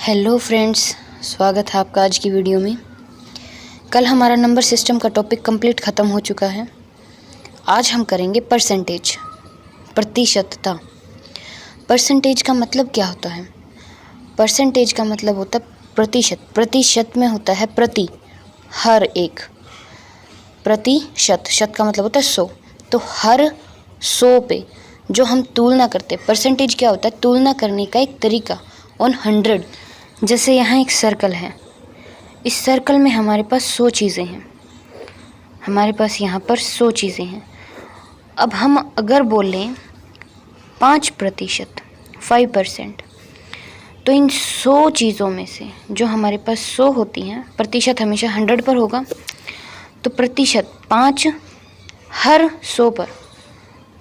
Hello friends, स्वागत है आपका आज की वीडियो में। कल हमारा नंबर सिस्टम का टॉपिक कंप्लीट ख़त्म हो चुका है। आज हम करेंगे परसेंटेज, प्रतिशतता। परसेंटेज का मतलब क्या होता है? परसेंटेज का मतलब होता है प्रतिशत। प्रतिशत में होता है प्रति, हर एक। प्रतिशत, शत का मतलब होता है 100। तो हर 100 पे जो हम तुलना करते हैं, परसेंटेज क्या होता है? तुलना करने का एक तरीका ऑन 100। जैसे यहाँ एक सर्कल है, इस सर्कल में हमारे पास 100 चीज़ें हैं। हमारे पास यहाँ पर 100 चीज़ें हैं। अब हम अगर बोलें 5%, 5%, तो इन 100 चीज़ों में से जो हमारे पास 100 होती हैं, प्रतिशत हमेशा 100 पर होगा, तो प्रतिशत 5 हर 100 पर,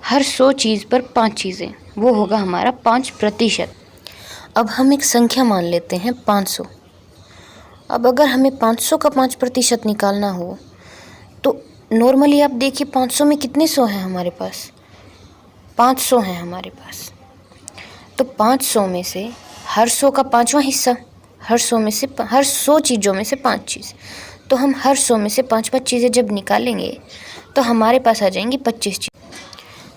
हर 100 चीज़ पर 5 चीज़ें, वो होगा हमारा 5%। अब हम एक संख्या मान लेते हैं 500। अब अगर हमें 500 का 5% निकालना हो तो नॉर्मली आप देखिए 500 में कितने 100 हैं हमारे पास? 500 हैं हमारे पास। तो 500 में से हर 100 का 5वां हिस्सा, हर 100 में से, हर 100 चीज़ों में से 5 चीज़, तो हम हर 100 में से 5-5 चीज़ें जब निकालेंगे तो हमारे पास आ जाएंगी 25 चीज़।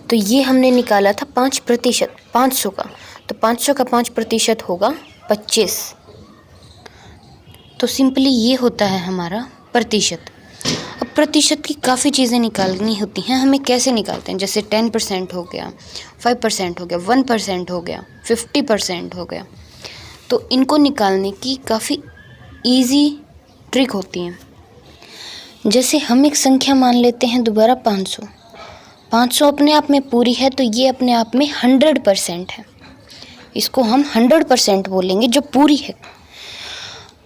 तो ये हमने निकाला था 5%, 500 का। तो 500 का 5% होगा 25। तो सिंपली ये होता है हमारा प्रतिशत। अब प्रतिशत की काफ़ी चीज़ें निकालनी होती हैं। हमें कैसे निकालते हैं? जैसे 10% हो गया, 5% हो गया, 1% हो गया, 50% हो गया। तो इनको निकालने की काफ़ी ईजी ट्रिक होती है। जैसे हम एक संख्या मान लेते हैं दोबारा 500। 500 अपने आप में पूरी है, तो ये अपने आप में 100% है। इसको हम 100% बोलेंगे जो पूरी है।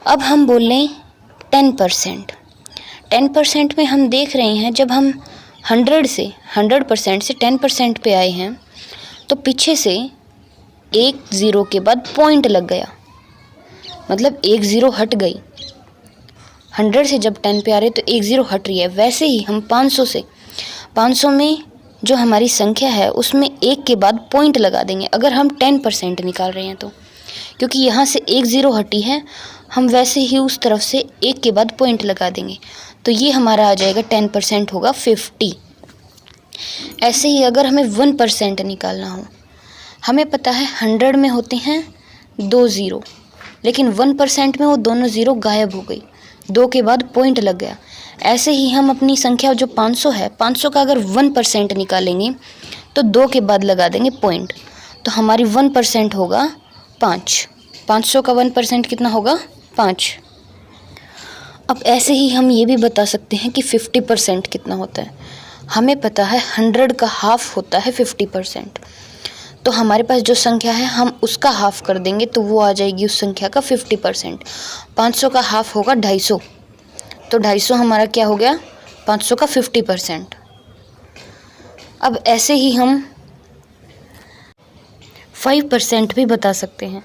अब हम बोलें 10%। 10% में हम देख रहे हैं, जब हम 100% से 10% पे आए हैं तो पीछे से एक ज़ीरो के बाद पॉइंट लग गया, मतलब एक ज़ीरो हट गई। 100 से जब 10 पे आ रहे तो एक ज़ीरो हट रही है। वैसे ही हम 500 में जो हमारी संख्या है उसमें एक के बाद पॉइंट लगा देंगे अगर हम 10% निकाल रहे हैं तो, क्योंकि यहाँ से एक ज़ीरो हटी है, हम वैसे ही उस तरफ से एक के बाद पॉइंट लगा देंगे। तो ये हमारा आ जाएगा 10% होगा 50। ऐसे ही अगर हमें 1% निकालना हो, हमें पता है 100 में होते हैं 2 ज़ीरो, लेकिन 1% में वो दोनों ज़ीरो गायब हो गई, 2 के बाद पॉइंट लग गया। ऐसे ही हम अपनी संख्या जो 500 है, 500 का अगर 1% निकालेंगे तो 2 के बाद लगा देंगे पॉइंट, तो हमारी 1% होगा 5। 500 का 1% कितना होगा? 5। अब ऐसे ही हम ये भी बता सकते हैं कि 50% कितना होता है। हमें पता है 100 का हाफ होता है 50%। तो हमारे पास जो संख्या है हम उसका हाफ कर देंगे तो वो आ जाएगी उस संख्या का 50%। 500 का हाफ होगा 250, तो 250 हमारा क्या हो गया? 500 का 50%। अब ऐसे ही हम 5% भी बता सकते हैं।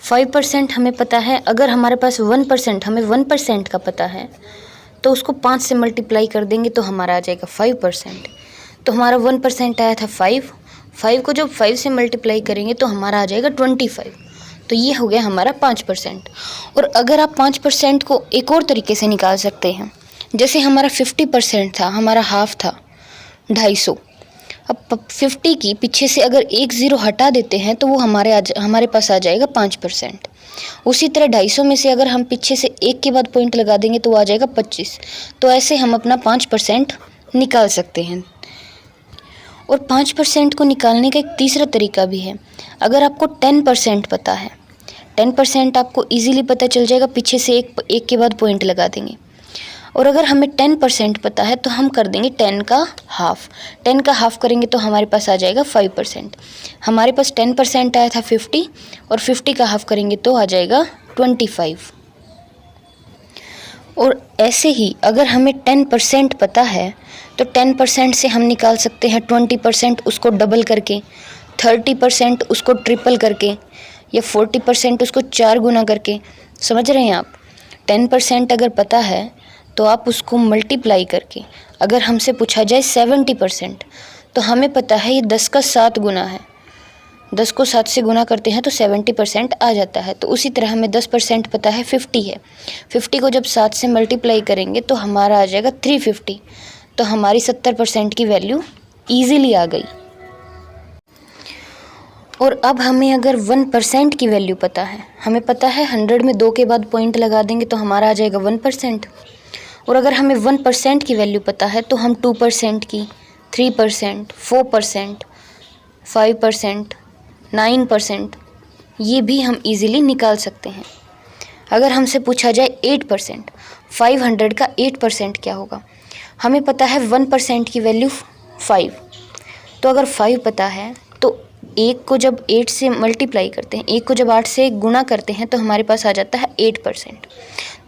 5% हमें पता है, अगर हमारे पास 1%, हमें 1% का पता है तो उसको 5 से मल्टीप्लाई कर देंगे तो हमारा आ जाएगा 5%। तो हमारा 1% आया था 5 को जब 5 से मल्टीप्लाई करेंगे तो हमारा आ जाएगा 25। तो ये हो गया हमारा 5%। और अगर आप 5% को एक और तरीके से निकाल सकते हैं, जैसे हमारा 50% था, हमारा हाफ था 250। अब 50 की पीछे से अगर एक ज़ीरो हटा देते हैं तो वो हमारे पास आ जाएगा 5%। उसी तरह 250 में से अगर हम पीछे से एक के बाद पॉइंट लगा देंगे तो आ जाएगा 25। तो ऐसे हम अपना 5% निकाल सकते हैं। और 5% को निकालने का एक तीसरा तरीका भी है। अगर आपको 10% पता है, 10% आपको इजीली पता चल जाएगा, पीछे से एक के बाद पॉइंट लगा देंगे। और अगर हमें 10% पता है तो हम कर देंगे 10 का हाफ। 10 का हाफ करेंगे तो हमारे पास आ जाएगा 5%। हमारे पास 10% आया था 50, और 50 का हाफ करेंगे तो आ जाएगा 25। और ऐसे ही अगर हमें 10% पता है तो 10% से हम निकाल सकते हैं 20%, उसको डबल करके, 30% उसको ट्रिपल करके, या 40% उसको 4 गुना करके। समझ रहे हैं आप? 10% अगर पता है तो आप उसको मल्टीप्लाई करके, अगर हमसे पूछा जाए 70%, तो हमें पता है ये 10 का 7 गुना है। 10 को 7 से गुना करते हैं तो 70% आ जाता है। तो उसी तरह हमें 10% पता है 50 है। 50 को जब 7 से मल्टीप्लाई करेंगे तो हमारा आ जाएगा 350। तो हमारी 70% की वैल्यू ईजिली आ गई। और अब हमें अगर 1% की वैल्यू पता है, हमें पता है 100 में 2 के बाद पॉइंट लगा देंगे तो हमारा आ जाएगा 1%। और अगर हमें 1% की वैल्यू पता है तो हम 2% की, 3%, 4%, 5%, 9% ये भी हम इजीली निकाल सकते हैं। अगर हमसे पूछा जाए 8%, 500 का 8% क्या होगा? हमें पता है 1% की वैल्यू 5। तो अगर 5 पता है तो 1 को जब 8 से मल्टीप्लाई करते हैं, 1 को जब 8 से गुणा करते हैं तो हमारे पास आ जाता है 8%।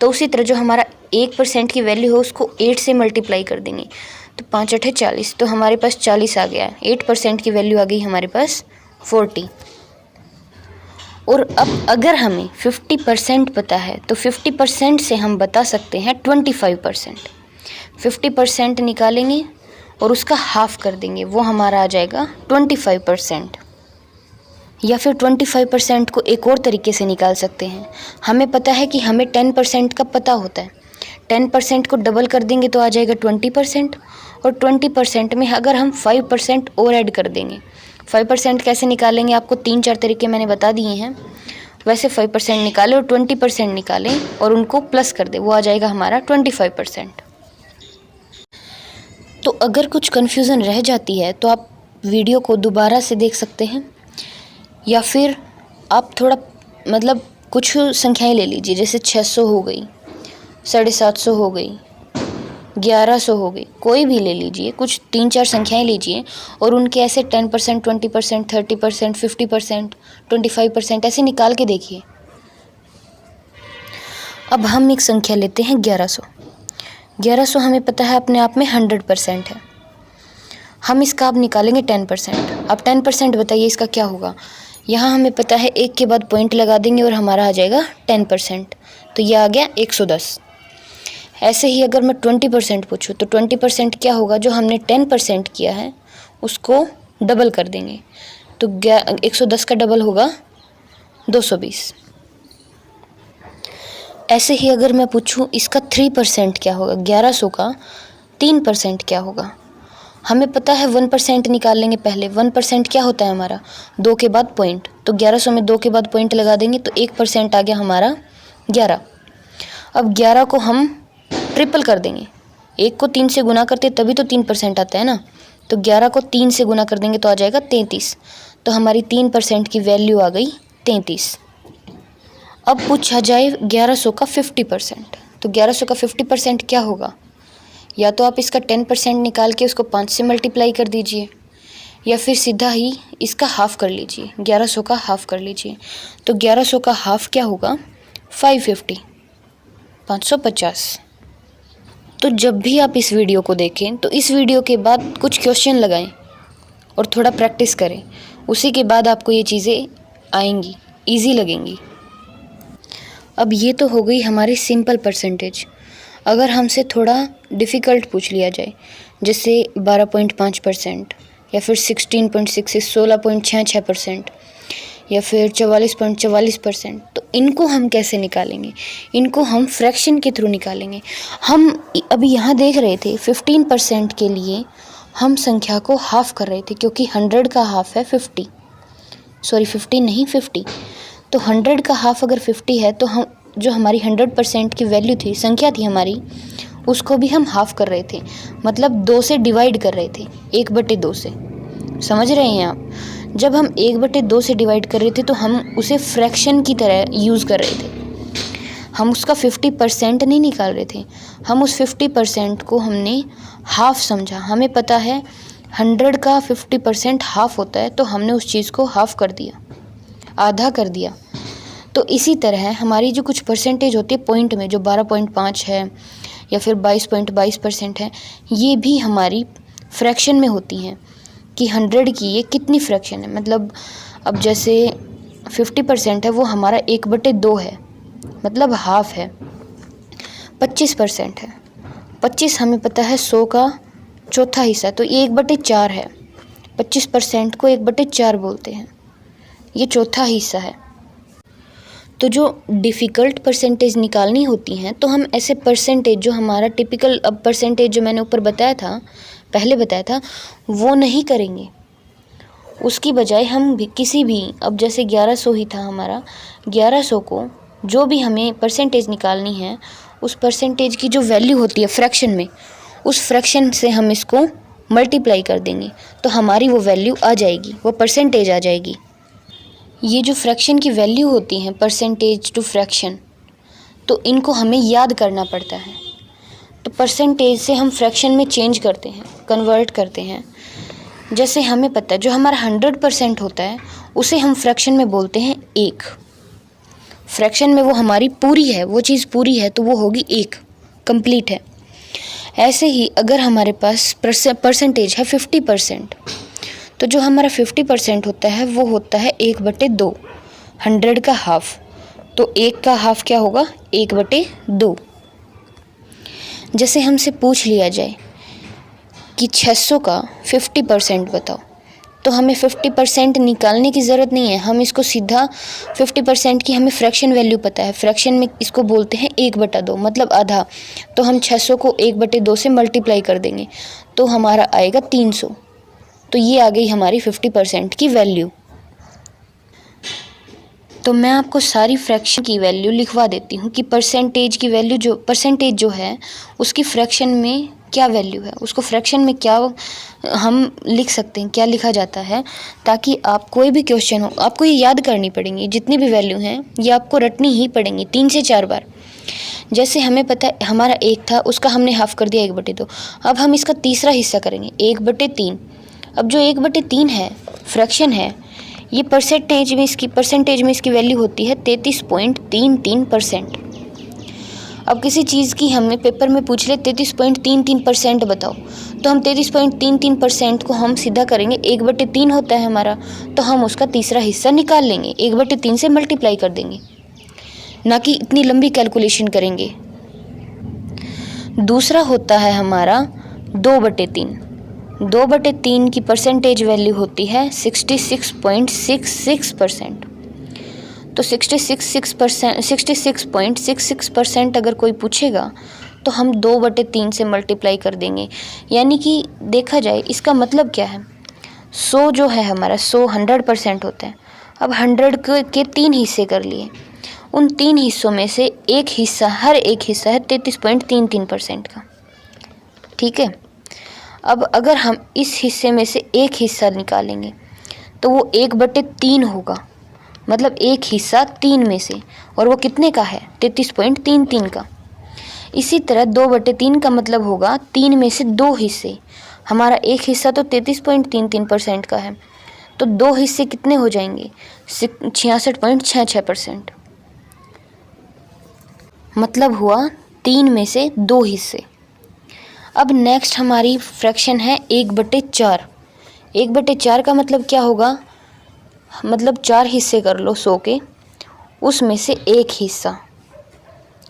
तो उसी तरह जो हमारा 1% की वैल्यू हो उसको 8 से मल्टीप्लाई कर देंगे तो 5 8 40, तो हमारे पास 40 आ गया। 8% की वैल्यू आ गई हमारे पास 40। और अब अगर हमें 50% पता है तो 50% से हम बता सकते हैं 25%। 50% निकालेंगे और उसका हाफ कर देंगे, वो हमारा आ जाएगा 25%। या फिर 25% को एक और तरीके से निकाल सकते हैं। हमें पता है कि हमें 10% का पता होता है, 10% को डबल कर देंगे तो आ जाएगा 20%। और 20% में अगर हम 5% और ऐड कर देंगे, 5% कैसे निकालेंगे आपको 3-4 तरीके मैंने बता दिए हैं। वैसे 5% निकालें और 20% निकालें और उनको प्लस कर दें, वो आ जाएगा हमारा 25%। तो अगर कुछ कन्फ्यूज़न रह जाती है तो आप वीडियो को दोबारा से देख सकते हैं, या फिर आप थोड़ा मतलब कुछ संख्याएं ले लीजिए, जैसे 600 हो गई, 750 हो गई, 1100 हो गई, कोई भी ले लीजिए, कुछ 3-4 संख्याएं लीजिए और उनके ऐसे 10%, 20%, 30%, 50%, 25% ऐसे निकाल के देखिए। अब हम एक संख्या लेते हैं 1100। 1100 हमें पता है अपने आप में 100% है। हम इसका अब निकालेंगे 10%। अब 10% बताइए इसका क्या होगा? यहाँ हमें पता है 1 के बाद पॉइंट लगा देंगे और हमारा आ जाएगा 10%, तो यह आ गया 110। ऐसे ही अगर मैं 20% पूछूँ तो 20% क्या होगा? जो हमने 10% किया है उसको डबल कर देंगे, तो 110 का डबल होगा 220। ऐसे ही अगर मैं पूछूँ इसका 3% क्या होगा, 1100 का 3% क्या होगा? हमें पता है 1% निकाल लेंगे पहले। 1% क्या होता है हमारा? 2 के बाद पॉइंट, तो 1100 में 2 के बाद पॉइंट लगा देंगे तो 1% आ गया हमारा 11। अब 11 को हम ट्रिपल कर देंगे, 1 को 3 से गुना करते तभी तो 3% आता है ना, तो 11 को 3 से गुना कर देंगे तो आ जाएगा 33। तो हमारी 3% की वैल्यू आ गई 33। अब पूछा जाए 1100 का 50%, तो 1100 का 50% क्या होगा? या तो आप इसका 10% निकाल के उसको 5 से मल्टीप्लाई कर दीजिए, या फिर सीधा ही इसका हाफ़ कर लीजिए, 1100 का हाफ़ कर लीजिए। तो 1100 का हाफ़ क्या होगा? 550, 550। तो जब भी आप इस वीडियो को देखें तो इस वीडियो के बाद कुछ क्वेश्चन लगाएं और थोड़ा प्रैक्टिस करें, उसी के बाद आपको ये चीज़ें आएंगी, ईजी लगेंगी। अब ये तो हो गई हमारी सिंपल परसेंटेज। अगर हमसे थोड़ा डिफ़िकल्ट पूछ लिया जाए, जैसे 12.5% या फिर 16.6 16.66% या फिर 44.44%, तो इनको हम कैसे निकालेंगे? इनको हम फ्रैक्शन के थ्रू निकालेंगे। हम अभी यहाँ देख रहे थे 15% के लिए हम संख्या को हाफ़ कर रहे थे, क्योंकि 100 का हाफ़ है 50, सॉरी 15 नहीं 50। तो 100 का हाफ़ अगर 50 है तो हम जो हमारी 100% की वैल्यू थी, संख्या थी हमारी, उसको भी हम हाफ़ कर रहे थे, मतलब 2 से डिवाइड कर रहे थे, 1/2 से। समझ रहे हैं आप? जब हम 1/2 से डिवाइड कर रहे थे तो हम उसे फ्रैक्शन की तरह यूज़ कर रहे थे। हम उसका 50% नहीं निकाल रहे थे, हम उस 50% को हमने हाफ़ समझा। हमें पता है 100 का 50% हाफ़ होता है, तो हमने उस चीज़ को हाफ़ कर दिया, आधा कर दिया। तो इसी तरह हमारी जो कुछ परसेंटेज होती है पॉइंट में, जो 12.5 है या फिर 22.22% है, ये भी हमारी फ्रैक्शन में होती हैं कि 100 की ये कितनी फ्रैक्शन है। मतलब अब जैसे 50% है वो हमारा 1/2 है, मतलब हाफ़ है। 25% है, 25 हमें पता है 100 का चौथा हिस्सा, तो ये 1/4 है। 25% को 1/4 बोलते हैं। ये चौथा हिस्सा है। तो जो डिफ़िकल्ट परसेंटेज निकालनी होती हैं तो हम ऐसे परसेंटेज, जो हमारा टिपिकल अब परसेंटेज जो मैंने ऊपर बताया था, पहले बताया था, वो नहीं करेंगे। उसकी बजाय हम भी किसी भी, अब जैसे 1100 ही था हमारा, 1100 को जो भी हमें परसेंटेज निकालनी है, उस परसेंटेज की जो वैल्यू होती है फ्रैक्शन में, उस फ्रैक्शन से हम इसको मल्टीप्लाई कर देंगे तो हमारी वो वैल्यू आ जाएगी, वो परसेंटेज आ जाएगी। ये जो फ्रैक्शन की वैल्यू होती हैं, परसेंटेज टू फ्रैक्शन, तो इनको हमें याद करना पड़ता है। तो परसेंटेज से हम फ्रैक्शन में चेंज करते हैं, कन्वर्ट करते हैं। जैसे हमें पता है जो हमारा 100% होता है उसे हम फ्रैक्शन में बोलते हैं 1। फ्रैक्शन में वो हमारी पूरी है, वो चीज़ पूरी है तो वो होगी 1, कंप्लीट है। ऐसे ही अगर हमारे पास परसेंटेज है 50%, तो जो हमारा 50% होता है वो होता है 1/2, 100 का हाफ। तो 1 का हाफ क्या होगा, 1/2। जैसे हमसे पूछ लिया जाए कि 600 का 50% बताओ, तो हमें 50% निकालने की ज़रूरत नहीं है, हम इसको सीधा 50% की हमें फ्रैक्शन वैल्यू पता है, फ्रैक्शन में इसको बोलते हैं 1/2, मतलब आधा। तो हम 600 को 1/2 से मल्टीप्लाई कर देंगे तो हमारा आएगा 300। तो ये आ गई हमारी 50% की वैल्यू। तो मैं आपको सारी फ्रैक्शन की वैल्यू लिखवा देती हूँ कि परसेंटेज की वैल्यू, जो परसेंटेज जो है उसकी फ्रैक्शन में क्या वैल्यू है, उसको फ्रैक्शन में क्या हम लिख सकते हैं, क्या लिखा जाता है, ताकि आप कोई भी क्वेश्चन हो आपको ये याद करनी पड़ेंगी। जितनी भी वैल्यू हैं ये आपको रटनी ही पड़ेंगी 3 से 4 बार। जैसे हमें पता है हमारा 1 था, उसका हमने हाफ कर दिया 1/2। अब हम इसका तीसरा हिस्सा करेंगे 1/3। अब जो 1/3 है फ्रैक्शन है, ये परसेंटेज में इसकी वैल्यू होती है 33.33%। अब किसी चीज़ की हमें पेपर में पूछ ले 33.33% बताओ, तो हम 33.33% को हम सीधा करेंगे, 1/3 होता है हमारा, तो हम उसका तीसरा हिस्सा निकाल लेंगे, 1/3 से मल्टीप्लाई कर देंगे, ना कि इतनी लंबी कैलकुलेशन करेंगे। दूसरा होता है हमारा 2/3। 2/3 की परसेंटेज वैल्यू होती है 66.66%। तो 66.66% अगर कोई पूछेगा तो हम 2/3 से मल्टीप्लाई कर देंगे। यानी कि देखा जाए इसका मतलब क्या है, 100 जो है हमारा 100% होता है। अब 100 के 3 हिस्से कर लिए, उन 3 हिस्सों में से एक हिस्सा, हर एक हिस्सा है 33.33% का, ठीक है। अब अगर हम इस हिस्से में से एक हिस्सा निकालेंगे तो वो 1/3 होगा, मतलब एक हिस्सा 3 में से, और वो कितने का है, 33.33 का। इसी तरह 2/3 का मतलब होगा 3 में से 2 हिस्से, हमारा एक हिस्सा तो 33.33% का है, तो 2 हिस्से कितने हो जाएंगे, 66.66%, मतलब हुआ 3 में से 2 हिस्से। अब नेक्स्ट हमारी फ्रैक्शन है 1/4। 1/4 का मतलब क्या होगा, मतलब 4 हिस्से कर लो 100 के, उसमें से एक हिस्सा,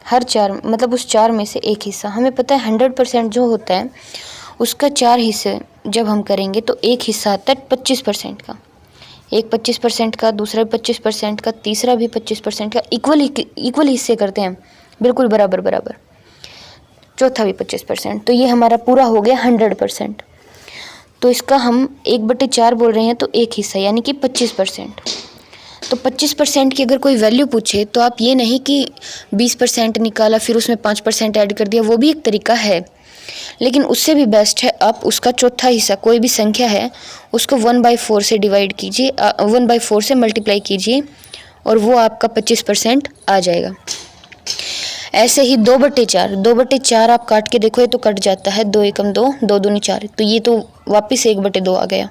हर 4 मतलब उस 4 में से एक हिस्सा। हमें पता है 100% जो होता है उसका 4 हिस्से जब हम करेंगे तो एक हिस्सा आता है 25% का, एक 25% का, दूसरा भी 25% का, तीसरा भी 25% का, इक्वल हिस्से करते हैं, बिल्कुल बराबर बराबर, चौथा भी 25%। तो ये हमारा पूरा हो गया 100%। तो इसका हम 1/4 बोल रहे हैं तो एक हिस्सा यानी कि 25%। तो 25% की अगर कोई वैल्यू पूछे तो आप ये नहीं कि 20% निकाला फिर उसमें 5% ऐड कर दिया, वो भी एक तरीका है, लेकिन उससे भी बेस्ट है आप उसका चौथा हिस्सा, कोई भी संख्या है उसको 1/4 से डिवाइड कीजिए, 1/4 से मल्टीप्लाई कीजिए और वो आपका 25% आ जाएगा। ऐसे ही 2/4 आप काट के देखो, ये तो कट जाता है, 2 एकम 2, 2 दूनी 4, तो ये तो वापस 1/2 आ गया।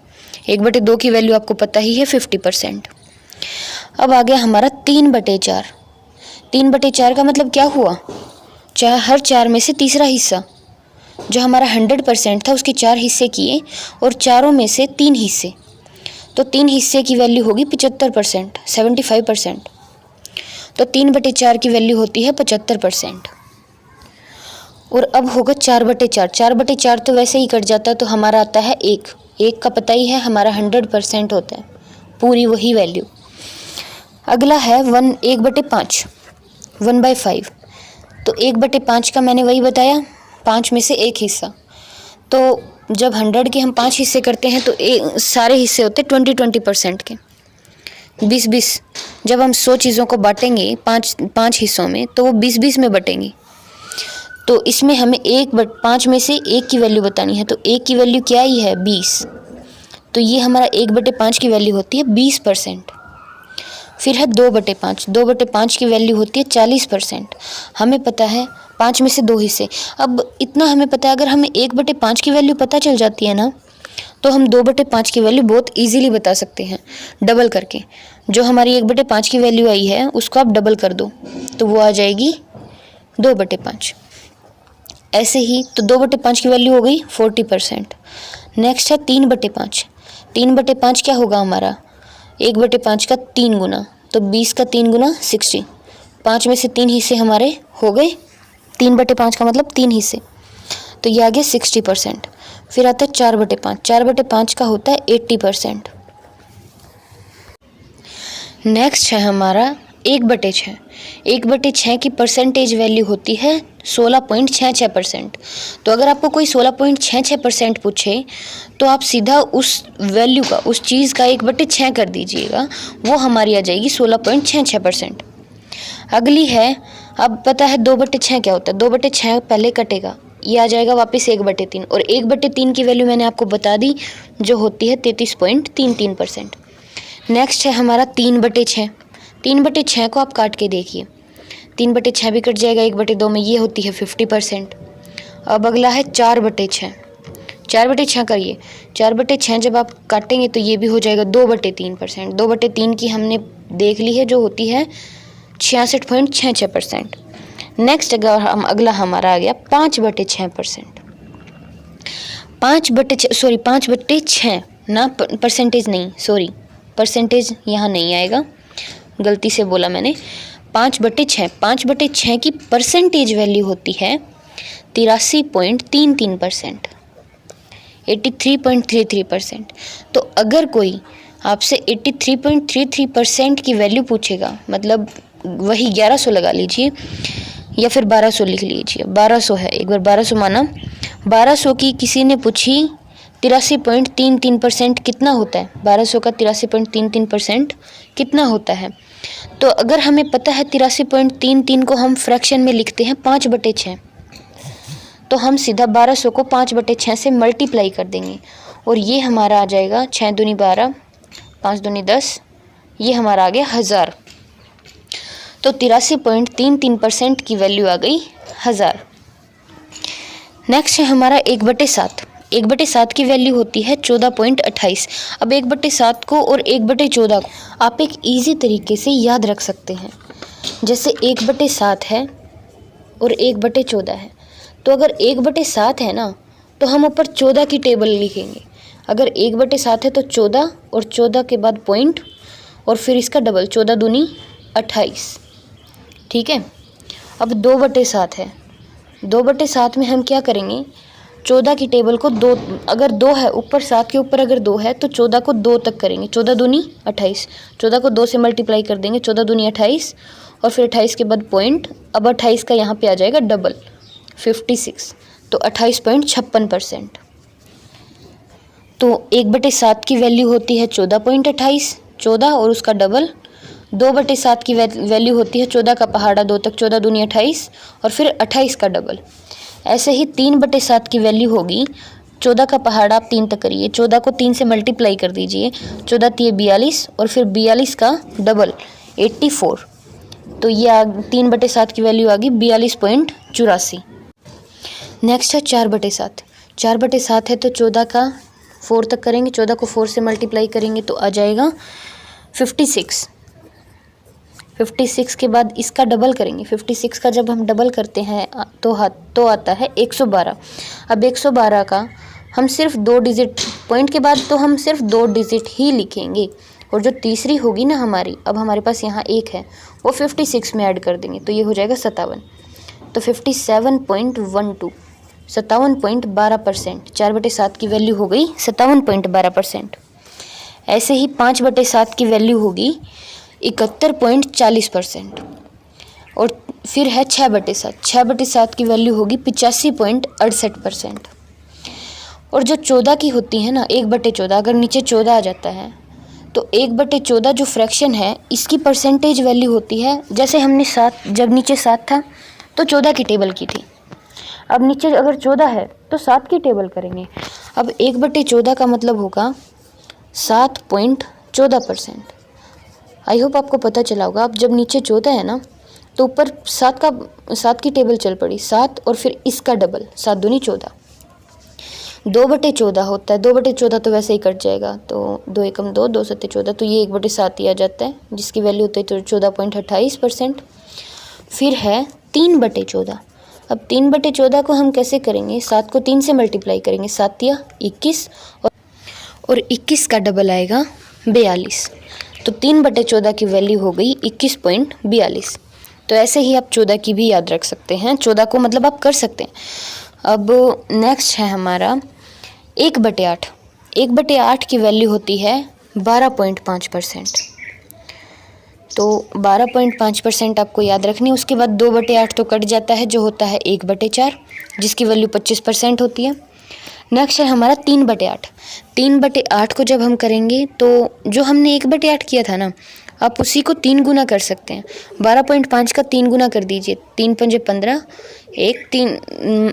1/2 की वैल्यू आपको पता ही है 50%। अब आ गया हमारा 3/4। 3/4 का मतलब क्या हुआ, हर 4 में से तीसरा हिस्सा, जो हमारा 100% था उसके 4 हिस्से किए और चारों में से 3 हिस्से, तो 3 हिस्से की वैल्यू होगी 75%, 75%। तो 3/4 की वैल्यू होती है 75%। और अब होगा 4/4। 4/4 तो वैसे ही कट जाता है, तो हमारा आता है 1 का पता ही है हमारा 100% होता है, पूरी वही वैल्यू। अगला है 1/5, 1/5। तो 1/5 का मैंने वही बताया, 5 में से एक हिस्सा। तो जब 100 के हम 5 हिस्से करते हैं तो सारे हिस्से होते 20% के, 20-20। जब हम 100 चीज़ों को बांटेंगे 5 हिस्सों में तो वो 20-20 में बटेंगी। तो इसमें हमें 5 में से एक की वैल्यू बतानी है। तो एक की वैल्यू क्या ही है, 20। तो ये हमारा 1/5 की वैल्यू होती है 20%। फिर है 2/5, 2/5 की वैल्यू होती है 40%। हमें पता है 5 में से 2 हिस्से। अब इतना हमें पता है, अगर हमें 1/5 की वैल्यू पता चल जाती है ना, तो हम 2/5 की वैल्यू बहुत इजीली बता सकते हैं डबल करके। जो हमारी 1/5 की वैल्यू आई है उसको आप डबल कर दो तो वो आ जाएगी 2/5। ऐसे ही तो 2/5 की वैल्यू हो गई 40%। नेक्स्ट है 3/5। 3/5 क्या होगा हमारा, 1/5 का 3 गुना, तो 20 का 3 गुना 60। 5 में से 3 हिस्से हमारे हो गए, 3/5 का मतलब 3 हिस्से, तो ये आ गया 60%। फिर आता है 4/5। 4/5 का होता है 80%। नेक्स्ट है हमारा 1/6। 1/6 की परसेंटेज वैल्यू होती है 16.66%। तो अगर आपको कोई 16.66% पूछे तो आप सीधा उस वैल्यू का, उस चीज़ का 1/6 कर दीजिएगा, वो हमारी आ जाएगी 16.66%। अगली है, अब पता है 2/6 क्या होता है। 2/6 पहले कटेगा, ये आ जाएगा वापस 1/3, और 1/3 की वैल्यू मैंने आपको बता दी जो होती है 33.33%। नेक्स्ट है हमारा 3/6। 3/6 को आप काट के देखिए, 3/6 भी कट जाएगा 1/2 में, ये होती है 50%। अब अगला है 4/6। 4/6 करिए, 4/6 जब आप काटेंगे तो ये भी हो जाएगा 2/3%। 2/3 की हमने देख ली है जो होती है 66.66%। नेक्स्ट अगला हमारा आ गया 5/6%। 5/6 ना, परसेंटेज नहीं, सॉरी, परसेंटेज यहाँ नहीं आएगा, गलती से बोला मैंने। 5/6, 5/6 की परसेंटेज वैल्यू होती है 83.33%, 83.33%। तो अगर कोई आपसे 83.33% की वैल्यू पूछेगा, मतलब वही 1100 लगा लीजिए या फिर 1200 लिख लीजिए, 1200 है, एक बार 1200 माना, 1200 की किसी ने पूछी 83.33% कितना होता है, 1200 का 83.33% कितना होता है। तो अगर हमें पता है 83.33 को हम फ्रैक्शन में लिखते हैं 5/6, तो हम सीधा 1200 को 5/6 से मल्टीप्लाई कर देंगे और ये हमारा आ जाएगा 6 दूनी 12, 5 दूनी 10, ये हमारा आ गया 1000। तो 83.33% की वैल्यू आ गई 1000। नेक्स्ट है हमारा 1/7। 1/7 की वैल्यू होती है 14.28। अब 1/7 को और 1/14 को आप एक इजी तरीके से याद रख सकते हैं। जैसे 1/7 है और 1/14 है, तो अगर 1/7 है ना तो हम ऊपर 14 की टेबल लिखेंगे। अगर 1/7 है तो 14 और 14 के बाद पॉइंट और फिर इसका डबल, 14 दूनी 28, ठीक है। अब 2/7 है, 2/7 में हम क्या करेंगे, 14 की टेबल को 2, अगर 2 है ऊपर, 7 के ऊपर अगर 2 है तो 14 को 2 तक करेंगे, 14 दूनी 28, 14 को 2 से मल्टीप्लाई कर देंगे, 14 दूनी 28 और फिर 28 के बाद पॉइंट। अब 28 का यहाँ पे आ जाएगा डबल 56, तो 28.56%। तो 1/7 की वैल्यू होती है 14.28, 14 और उसका डबल। 2/7 की वैल्यू होती है 14 का पहाड़ा 2 तक, 14 दूनी 28 और फिर 28 का डबल। ऐसे ही 3/7 की वैल्यू होगी 14 का पहाड़ा आप 3 तक करिए, 14 को 3 से मल्टीप्लाई कर दीजिए, 14 3 42 और फिर 42 का डबल 84। तो ये 3/7 की वैल्यू आ गई 42.84। नेक्स्ट है 4/7। 4/7 है तो 14 का 4 तक करेंगे, 14 को 4 से मल्टीप्लाई करेंगे तो आ जाएगा 56। 56 के बाद इसका डबल करेंगे, 56 का जब हम डबल करते हैं तो आता है 112। अब 112 का हम सिर्फ 2 डिजिट, पॉइंट के बाद तो हम सिर्फ 2 डिजिट ही लिखेंगे, और जो तीसरी होगी ना हमारी, अब हमारे पास यहाँ 1 है, वो 56 में ऐड कर देंगे तो ये हो जाएगा 57। तो 57.12, 57.12%। 4/7 की वैल्यू हो गई 57.12%। ऐसे ही 5/7 की वैल्यू होगी 71.40%। और फिर है 6/7, 6/7 की वैल्यू होगी 85.68%। और जो 14 की होती है ना, 1/14, अगर नीचे 14 आ जाता है तो 1/14 जो फ्रैक्शन है इसकी परसेंटेज वैल्यू होती है, जैसे हमने 7, जब नीचे 7 था तो 14 की टेबल की थी, अब नीचे अगर 14 है तो 7 की टेबल करेंगे। अब 1/14 का मतलब होगा 7.14%। आई होप आपको पता चला होगा। अब जब नीचे 14 है ना तो ऊपर 7 की टेबल चल पड़ी, 7 और फिर इसका डबल, 7 दूनी 14, 2/14 होता है। 2/14 तो वैसे ही कट जाएगा, तो 2 एकम 2, 2 सत्ते 14, तो ये 1/7 ही आ जाता है, जिसकी वैल्यू होती है 14.28%। फिर है 3/14। अब 3/14 को हम कैसे करेंगे, 7 को 3 से मल्टीप्लाई करेंगे, 7 या 21 और 21 का डबल आएगा 42, तो 3/14 की वैल्यू हो गई 21.42। तो ऐसे ही आप 14 की भी याद रख सकते हैं, 14 को मतलब आप कर सकते हैं। अब नेक्स्ट है हमारा 1/8। 1/8 की वैल्यू होती है 12.5%। तो 12.5% आपको याद रखनी है। उसके बाद 2/8 तो कट जाता है, जो होता है 1/4, जिसकी वैल्यू 25% होती है। नेक्स्ट है हमारा 3/8। 3/8 को जब हम करेंगे तो जो हमने 1/8 किया था ना, आप उसी को 3 गुना कर सकते हैं। 12.5 का 3 गुना कर दीजिए, 3 पंजे 15,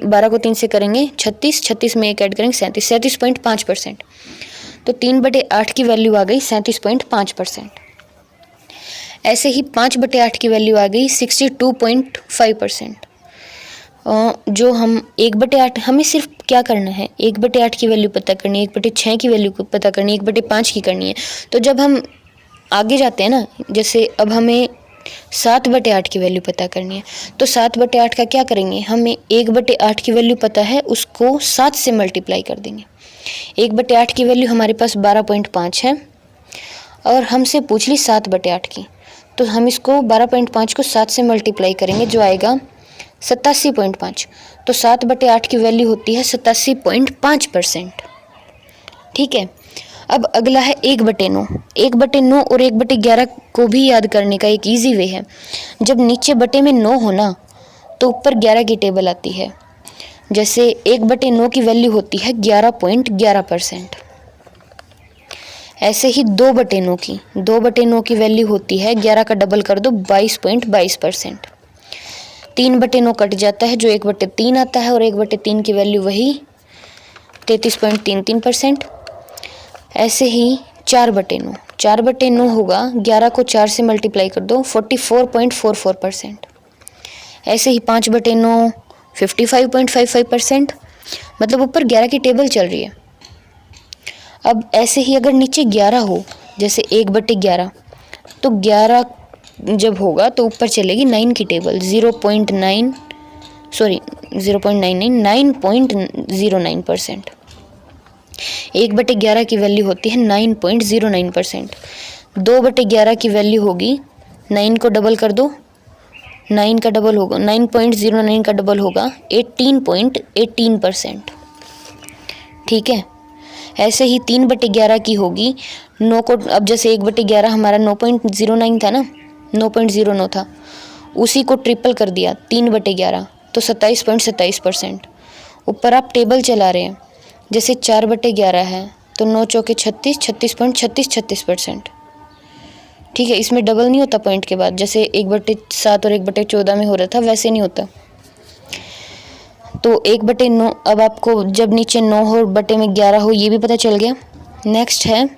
12 को 3 से करेंगे 36, 36 में 1 ऐड करेंगे 37, 37.5%। तो 3/8 की वैल्यू आ गई 37.5%। ऐसे ही 5/8 की वैल्यू आ गई 62.5%। जो हम 1/8, हमें सिर्फ क्या करना है, 1/8 की वैल्यू पता करनी है, 1/6 की वैल्यू पता करनी है, 1/5 की करनी है। तो जब हम आगे जाते हैं ना, जैसे अब हमें 7/8 की वैल्यू पता करनी है, तो 7/8 का क्या करेंगे, हमें 1/8 की वैल्यू पता है, उसको 7 से मल्टीप्लाई कर देंगे। 1/8 की वैल्यू हमारे पास 12.5 है और हमसे पूछ ली 7/8 की, तो हम इसको 12.5 को 7 से मल्टीप्लाई करेंगे, जो आएगा 87.5। तो 7/8 की वैल्यू होती है 87.5%। ठीक है। अब अगला है 1/9। 1/9 और 1/11 को भी याद करने का एक इजी वे है। जब नीचे बटे में 9 हो ना, तो ऊपर 11 की टेबल आती है। जैसे 1/9 की वैल्यू होती है 11.11%। ऐसे ही 2/9 की वैल्यू होती है, 11 का डबल कर दो 22.22%। 3/9 कट जाता है, जो 1/3 आता है, और 1/3 की वैल्यू वही 33.33%। ऐसे ही 4/9, 4/9 होगा, 11 को 4 से मल्टीप्लाई कर दो 44.44%। ऐसे ही 5/9 55.55%, मतलब ऊपर 11 की टेबल चल रही है। अब ऐसे ही अगर नीचे 11 हो, जैसे 1/11, तो 11 जब होगा तो ऊपर चलेगी 9 की टेबल, 9.09%। 1/11 की वैल्यू होती है 9.09%। 2/11 की वैल्यू होगी, 9 को डबल कर दो, 9 का डबल होगा 9.09 का डबल होगा 18.18%। ठीक है। ऐसे ही 3/11 की होगी, 9 को, अब जैसे 1/11 हमारा 9.09 था ना, 9.09 था, उसी को ट्रिपल कर दिया 3/11, तो 27.27%। ऊपर आप टेबल चला रहे हैं, जैसे 4/11 है तो 9 चौके 36, 36.36%। ठीक है। इसमें डबल नहीं होता पॉइंट के बाद, जैसे 1/7 और 1/14 में हो रहा था, वैसे नहीं होता। तो 1/9, अब आपको जब नीचे 9 हो और बटे में 11 हो, ये भी पता चल गया। नेक्स्ट है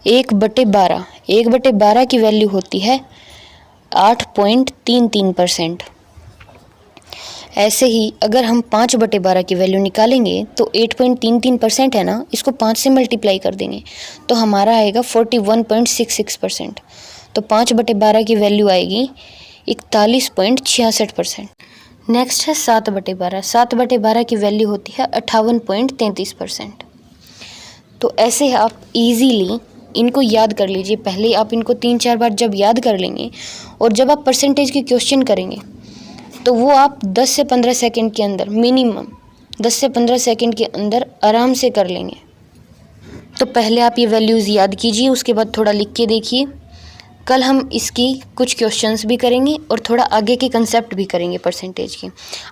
1/12। 1/12 की वैल्यू होती है 8.33%। ऐसे ही अगर हम 5/12 की वैल्यू निकालेंगे तो 8.33% है ना, इसको 5 से मल्टीप्लाई कर देंगे तो हमारा आएगा 41.66%। तो 5/12 की वैल्यू आएगी 41.66%। नेक्स्ट है 7/12। 7/12 की वैल्यू होती है 58.33%। तो ऐसे आप इजीली इनको याद कर लीजिए। पहले आप इनको 3-4 बार जब याद कर लेंगे और जब आप परसेंटेज की क्वेश्चन करेंगे तो वो आप 10 से 15 सेकंड के अंदर, मिनिमम 10 से 15 सेकंड के अंदर आराम से कर लेंगे। तो पहले आप ये वैल्यूज़ याद कीजिए, उसके बाद थोड़ा लिख के देखिए, कल हम इसकी कुछ क्वेश्चंस भी करेंगे और थोड़ा आगे के कंसेप्ट भी करेंगे परसेंटेज के।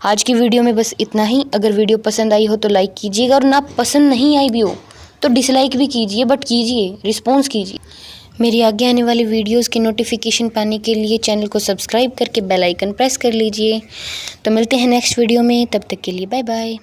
आज की वीडियो में बस इतना ही। अगर वीडियो पसंद आई हो तो लाइक कीजिएगा, और ना पसंद नहीं आई भी हो तो डिसलाइक भी कीजिए, बट कीजिए, रिस्पॉन्स कीजिए। मेरी आगे आने वाली वीडियोस की नोटिफिकेशन पाने के लिए चैनल को सब्सक्राइब करके बेल आइकन प्रेस कर लीजिए। तो मिलते हैं नेक्स्ट वीडियो में, तब तक के लिए बाय बाय।